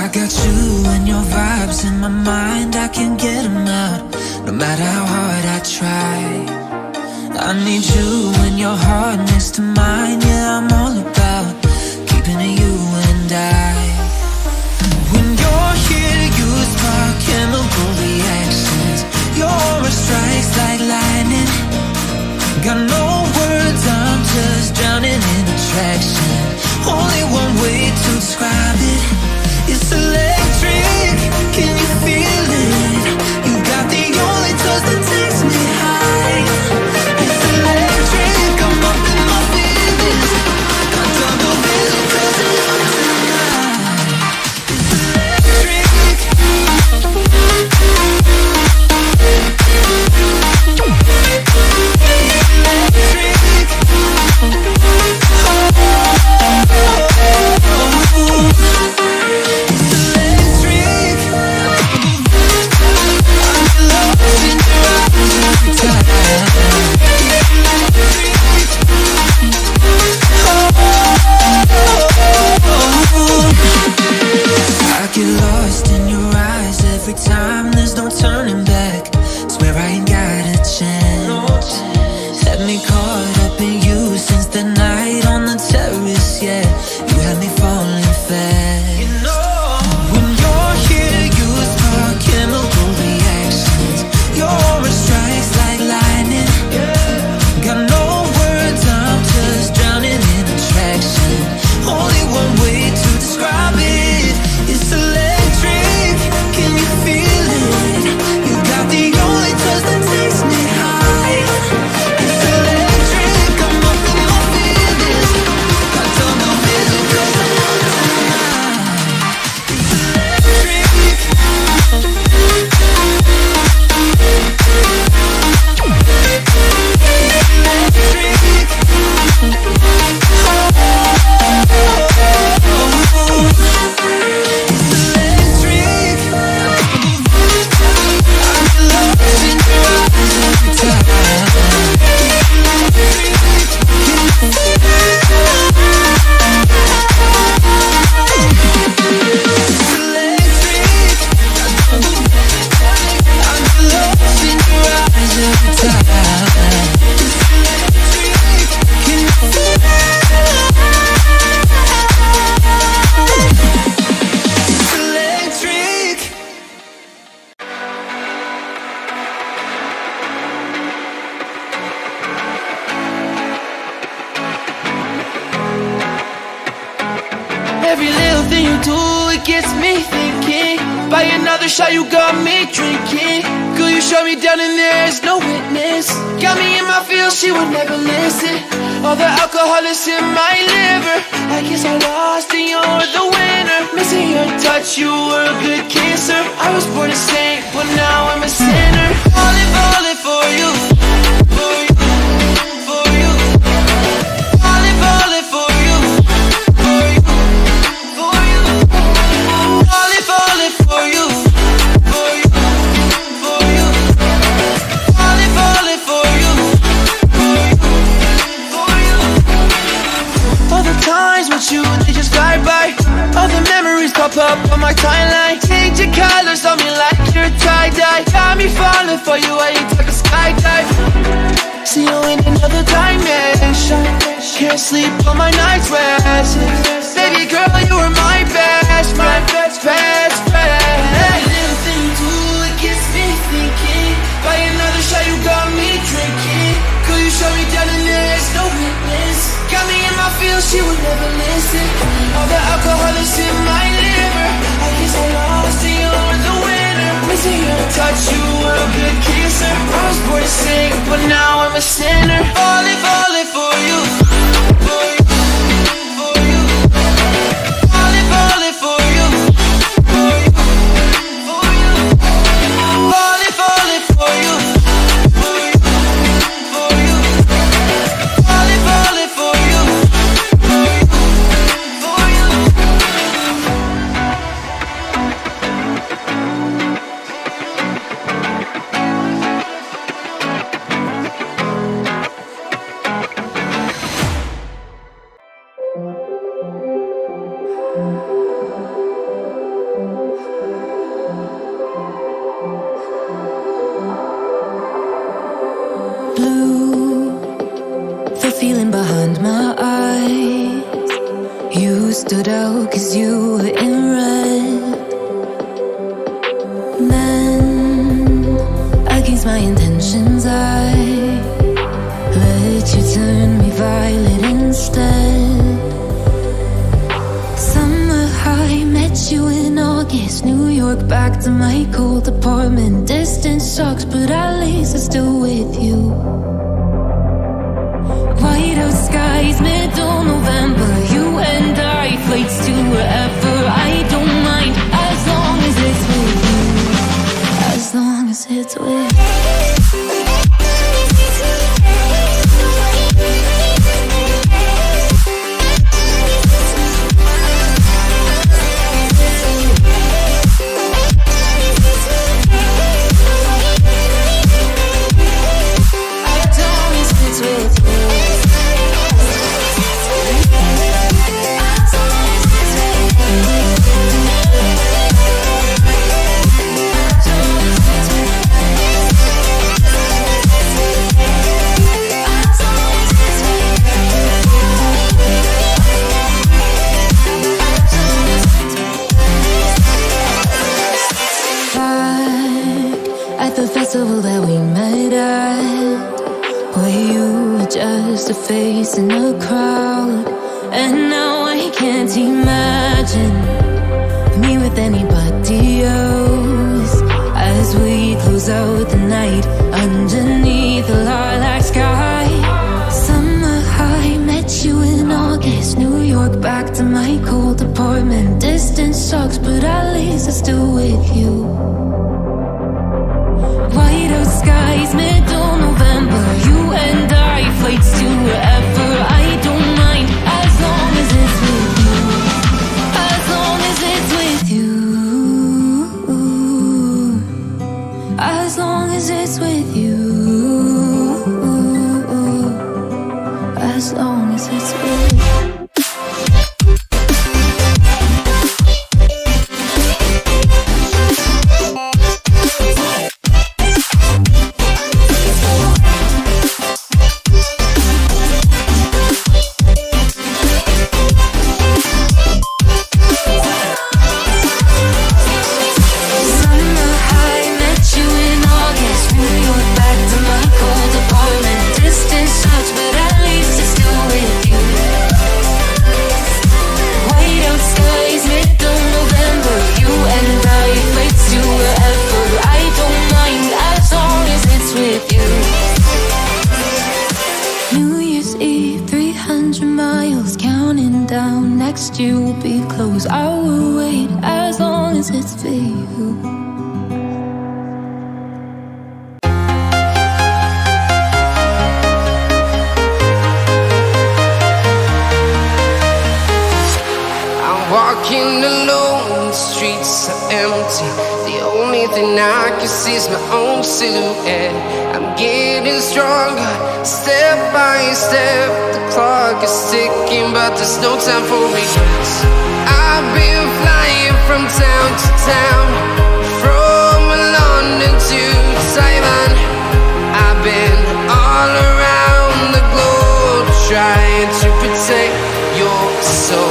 I got you and your vibes in my mind, I can't get them out, no matter how hard I try. I need you and your heart next to mine, yeah, I'm all about keeping it you and I. When you're here, you spark chemical reactions. Your aura strikes like lightning. Got no words, I'm just drowning in attraction. Only one way to describe it. It's electric, can you feel it? You got the only touch that takes me high. It's electric, I'm up in my feelings. I don't know if it doesn't want tonight. It's electric. Every little thing you do, it gets me thinking. Buy another shot, you got me drinking. Girl, you shut me down and there's no witness. Got me in my feels, she would never listen. All the alcohol is in my liver. I guess I lost and you're the winner. Missing your touch, you were a good kisser. I was born a saint, but now I'm a sinner. Falling, falling for you, for you, for you. Falling, falling for you, for you, for you. Falling, falling for you, for you, for you. Falling, falling for you, for you, for you. All the times with you, they just fly by. All the memories pop up on my timeline. Change your colors on me like you're tie-dye. Got me falling for you, I ain't talking skydive. See you in another dimension. Can't sleep on my night's rest. Baby girl, you were my best friend, best friend. Every little thing you do, it gets me thinking. Buy another shot, you got me drinking. Girl, you shut me down and there's no witness. Got me in my feels, she would never listen. All the alcohol is in my liver. I guess I lost and you're the winner. Missing your touch, you were a good kisser. I was born to sing, but now I'm a sinner. Falling, falling for you, for you, for you. Falling, falling for you, for you, for you. Falling, falling for you, for you, for you. Falling, falling for you, for you, for you. stood out 'cause you were in red. Then, against my intentions, I let you turn me violet instead. Summer high, met you in August. New York, back to my cold apartment. Distance sucks, but at least I'm still with you. White out skies, middle November. You and I, flights to wherever. I don't mind, as long as it's with you. As long as it's with you. That we met at, where you were just a face in a crowd. And now I can't imagine me with anybody else. As we close out the night underneath the lilac sky. Summer high, met you in August. New York, back to my cold apartment. Distance sucks, but at least I'm still with you. White out skies, middle November. You and I, flights to wherever. I don't mind, as long as it's with you. As long as it's with you. As long as it's with you. As long as it's with you. You will be close. I will wait as long as it's for you. I'm walking alone, the streets are empty. The only thing I can see is my own silhouette. I'm getting stronger, step by step. The clock is ticking, but there's no time for regrets. I've been flying from town to town, from London to Taiwan. I've been all around the globe, trying to protect your soul.